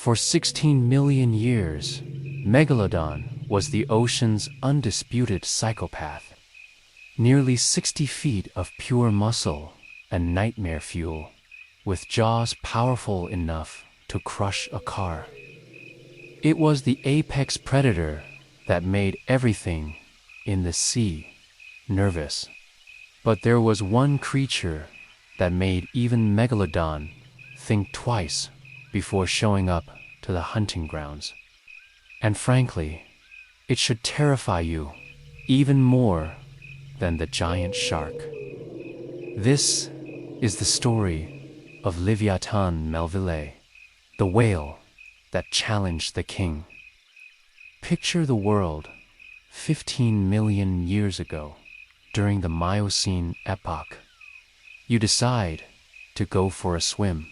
For 16 million years, Megalodon was the ocean's undisputed psychopath. Nearly 60 feet of pure muscle and nightmare fuel, with jaws powerful enough to crush a car. It was the apex predator that made everything in the sea nervous. But there was one creature that made even Megalodon think twice before showing up to the hunting grounds. And frankly, it should terrify you even more than the giant shark. This is the story of Livyatan melvillei, the whale that challenged the king. Picture the world 15 million years ago, during the Miocene epoch. You decide to go for a swim.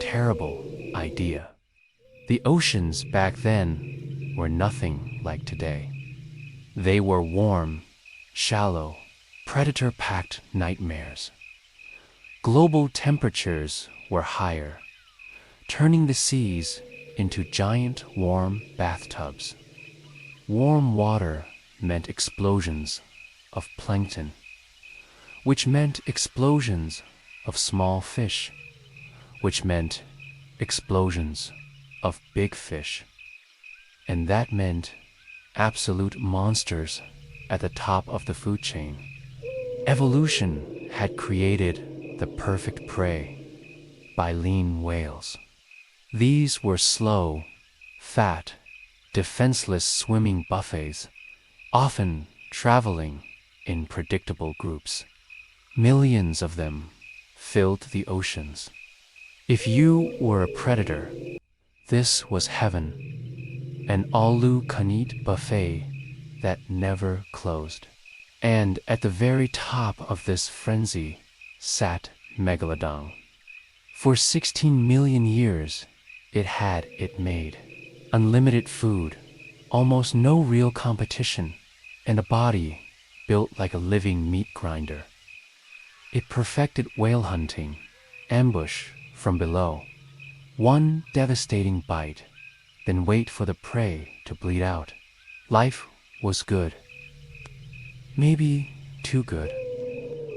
Terrible idea. The oceans back then were nothing like today. They were warm, shallow, predator-packed nightmares. Global temperatures were higher, turning the seas into giant warm bathtubs. Warm water meant explosions of plankton, which meant explosions of small fish, which meant explosions of big fish. And that meant absolute monsters at the top of the food chain. Evolution had created the perfect prey: baleen whales. These were slow, fat, defenseless swimming buffets, often traveling in predictable groups. Millions of them filled the oceans. If you were a predator, this was heaven, an all-you-can-eat buffet that never closed. And at the very top of this frenzy sat Megalodon. For 16 million years, it had it made. Unlimited food, almost no real competition, and a body built like a living meat grinder. It perfected whale hunting, ambush from below, one devastating bite, then wait for the prey to bleed out. Life was good. Maybe too good.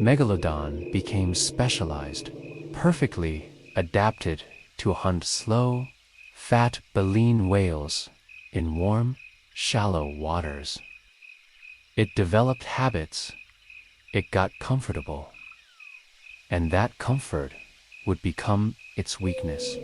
Megalodon became specialized, perfectly adapted to hunt slow, fat baleen whales in warm, shallow waters. It developed habits. It got comfortable. And that comfort would become its weakness.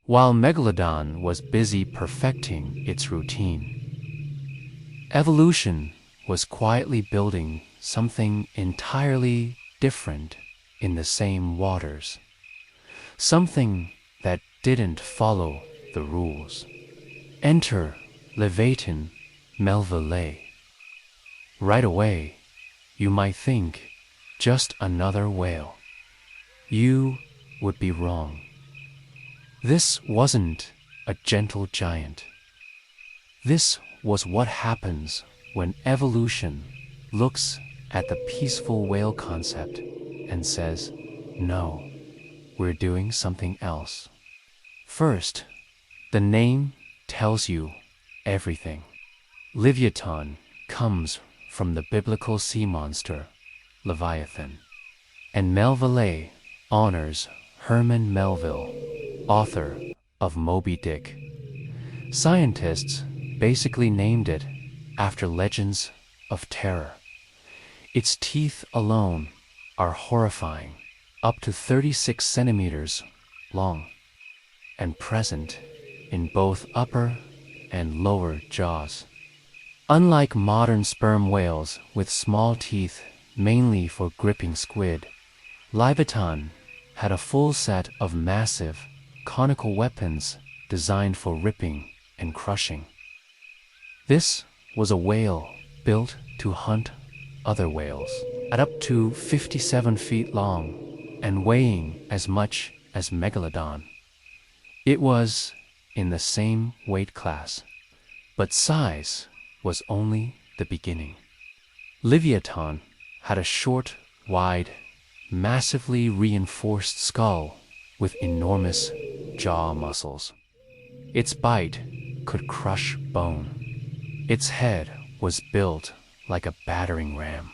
While Megalodon was busy perfecting its routine, evolution was quietly building something entirely different in the same waters. Something that didn't follow the rules. Enter Livyatan melvillei. Right away, you might think just another whale. You would be wrong. This wasn't a gentle giant. This was what happens when evolution looks at the peaceful whale concept and says, no, we're doing something else. First, the name tells you everything. Livyatan comes from the biblical sea monster, Livyatan, and melvillei honors Herman Melville, author of Moby Dick. Scientists basically named it after legends of terror. Its teeth alone are horrifying, up to 36 centimeters long, and present in both upper and lower jaws. Unlike modern sperm whales with small teeth mainly for gripping squid, Livyatan had a full set of massive, conical weapons designed for ripping and crushing. This was a whale built to hunt other whales, at up to 57 feet long and weighing as much as Megalodon. It was in the same weight class, but size was only the beginning. Livyatan had a short, wide, massively reinforced skull with enormous jaw muscles. Its bite could crush bone. Its head was built like a battering ram.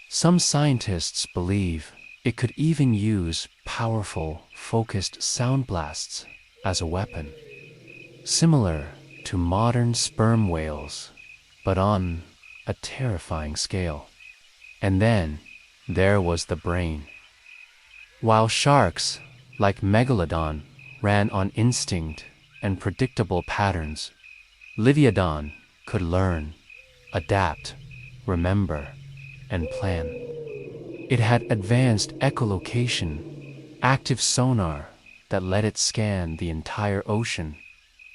Some scientists believe it could even use powerful, focused sound blasts as a weapon, similar to modern sperm whales, but on a terrifying scale. And then there was the brain. While sharks, like Megalodon, ran on instinct and predictable patterns, Livyatan could learn, adapt, remember, and plan. It had advanced echolocation, active sonar that let it scan the entire ocean,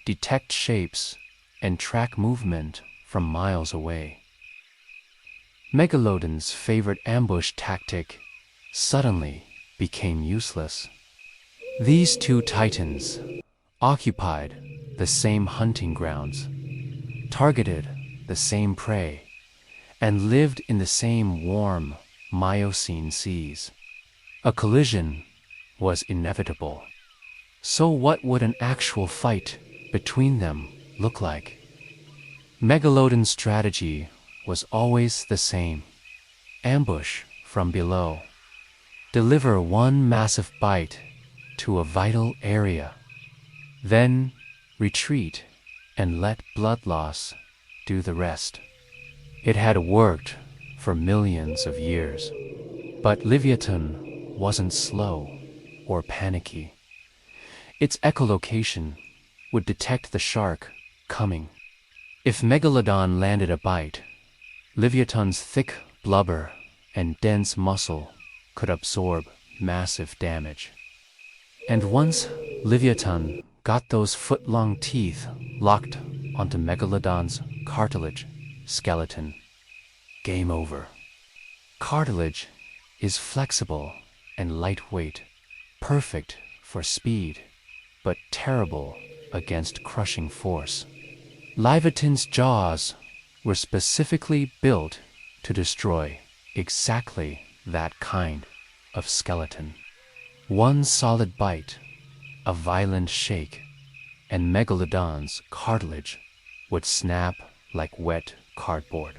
detect shapes, and track movement from miles away. Megalodon's favorite ambush tactic suddenly became useless. These two titans occupied the same hunting grounds, targeted the same prey, and lived in the same warm Miocene seas. A collision was inevitable. So what would an actual fight between them look like? Megalodon's strategy was always the same: ambush from below, deliver one massive bite to a vital area, then retreat and let blood loss do the rest. It had worked for millions of years. But Livyatan wasn't slow or panicky. Its echolocation would detect the shark coming. If Megalodon landed a bite, Livyatan's thick blubber and dense muscle could absorb massive damage. And once Livyatan got those foot-long teeth locked onto Megalodon's cartilage skeleton, game over. Cartilage is flexible and lightweight, perfect for speed, but terrible against crushing force. Livyatan's jaws were specifically built to destroy exactly that kind of skeleton. One solid bite, a violent shake, and Megalodon's cartilage would snap like wet cardboard.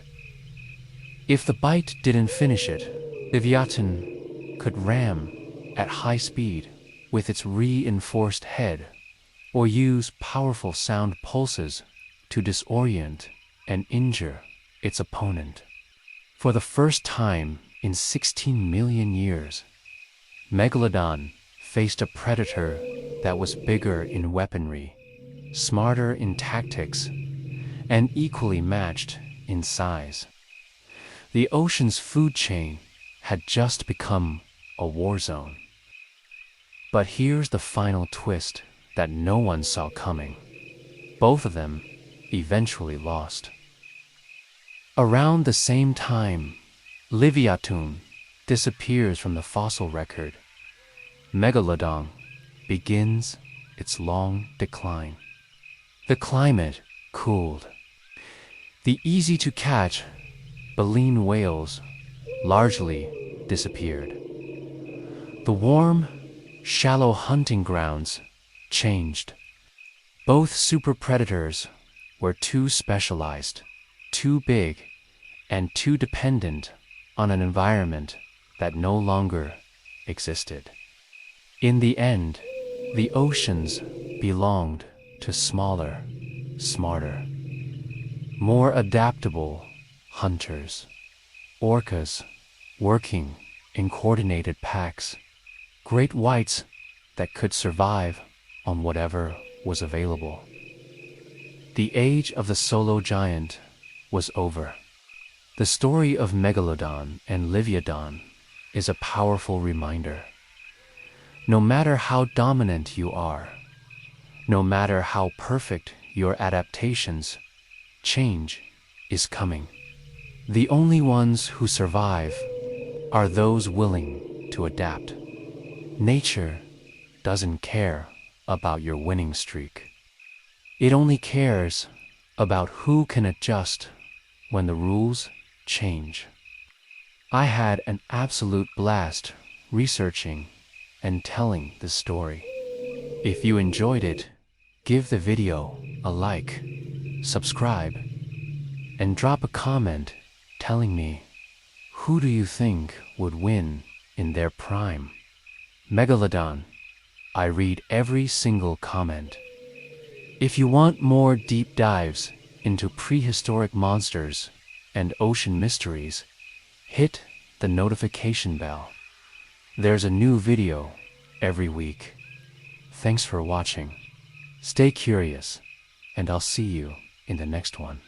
If the bite didn't finish it, Livyatan could ram at high speed with its reinforced head, or use powerful sound pulses to disorient and injure its opponent. For the first time in 16 million years, Megalodon faced a predator that was bigger in weaponry, smarter in tactics, and equally matched in size. The ocean's food chain had just become a war zone. But here's the final twist that no one saw coming. Both of them eventually lost. Around the same time, Livyatan disappears from the fossil record. Megalodon begins its long decline. The climate cooled. The easy-to-catch baleen whales largely disappeared. The warm, shallow hunting grounds changed. Both super predators were too specialized, too big, and too dependent on an environment that no longer existed. In the end, the oceans belonged to smaller, smarter, more adaptable hunters. Orcas working in coordinated packs, great whites that could survive on whatever was available. The age of the solo giant was over. The story of Megalodon and Livyatan is a powerful reminder. No matter how dominant you are, no matter how perfect your adaptations, change is coming. The only ones who survive are those willing to adapt. Nature doesn't care about your winning streak. It only cares about who can adjust when the rules change. I had an absolute blast researching and telling this story. If you enjoyed it, Give the video a like, subscribe, and drop a comment telling me, who do you think would win in their prime? Megalodon. I read every single comment. If you want more deep dives into prehistoric monsters and ocean mysteries, hit the notification bell. There's a new video every week. Thanks for watching. Stay curious, and I'll see you in the next one.